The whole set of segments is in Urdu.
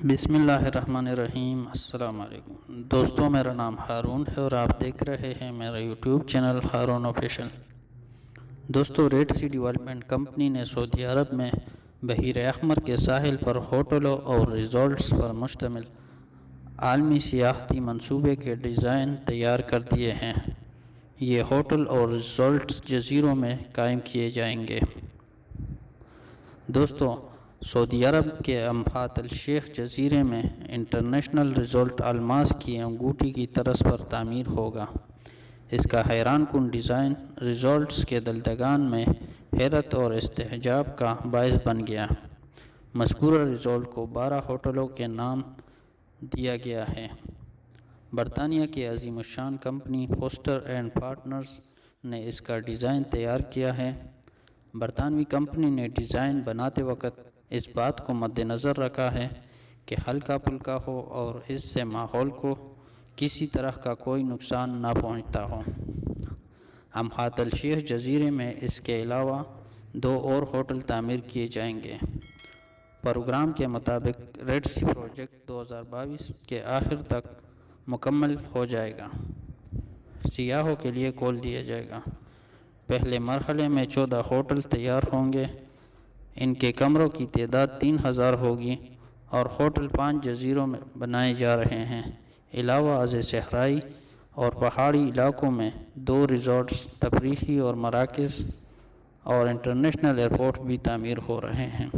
بسم اللہ الرحمن الرحیم۔ السلام علیکم دوستوں، میرا نام ہارون ہے اور آپ دیکھ رہے ہیں میرا یوٹیوب چینل ہارون آفیشل۔ دوستوں، ریڈ سی ڈیولپمنٹ کمپنی نے سعودی عرب میں بحیر احمر کے ساحل پر ہوٹلوں اور ریزورٹس پر مشتمل عالمی سیاحتی منصوبے کے ڈیزائن تیار کر دیے ہیں۔ یہ ہوٹل اور ریزورٹس جزیروں میں قائم کیے جائیں گے۔ دوستوں، سعودی عرب کے امفات الشیخ جزیرے میں انٹرنیشنل ریزورٹ الماس کی انگوٹھی کی طرز پر تعمیر ہوگا۔ اس کا حیران کن ڈیزائن ریزورٹس کے دلدگان میں حیرت اور استعجاب کا باعث بن گیا۔ مذکورہ ریزورٹ کو 12 ہوٹلوں کے نام دیا گیا ہے۔ برطانیہ کی عظیم الشان کمپنی فوسٹر اینڈ پارٹنرز نے اس کا ڈیزائن تیار کیا ہے۔ برطانوی کمپنی نے ڈیزائن بناتے وقت اس بات کو مد نظر رکھا ہے کہ ہلکا پھلکا ہو اور اس سے ماحول کو کسی طرح کا کوئی نقصان نہ پہنچتا ہو۔ امفات الشیخ جزیرے میں اس کے علاوہ 2 اور ہوٹل تعمیر کیے جائیں گے۔ پروگرام کے مطابق ریڈ سی پروجیکٹ 2022 کے آخر تک مکمل ہو جائے گا۔ سیاحوں کے لیے کھول دیا جائے گا۔ پہلے مرحلے میں 14 ہوٹل تیار ہوں گے۔ ان کے کمروں کی تعداد 3000 ہوگی اور ہوٹل 5 جزیروں میں بنائے جا رہے ہیں۔ علاوہ ازیں صحرائی اور پہاڑی علاقوں میں 2 ریزورٹس، تفریحی اور مراکز اور انٹرنیشنل ایئرپورٹ بھی تعمیر ہو رہے ہیں۔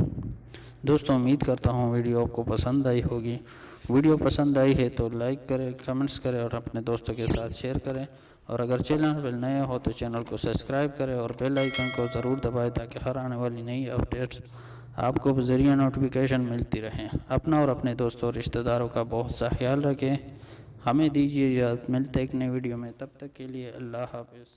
دوستوں، امید کرتا ہوں ویڈیو آپ کو پسند آئی ہوگی۔ ویڈیو پسند آئی ہے تو لائک کریں، کمنٹس کریں اور اپنے دوستوں کے ساتھ شیئر کریں، اور اگر چینل پر نئے ہو تو چینل کو سبسکرائب کریں اور بیل آئیکن کو ضرور دبائیں تاکہ ہر آنے والی نئی اپڈیٹس آپ کو بذریعہ نوٹیفیکیشن ملتی رہیں۔ اپنا اور اپنے دوستوں اور رشتہ داروں کا بہت سا خیال رکھیں۔ ہمیں دیجیے اجازت، ملتے ایک نئے ویڈیو میں، تب تک کے لیے اللہ حافظ۔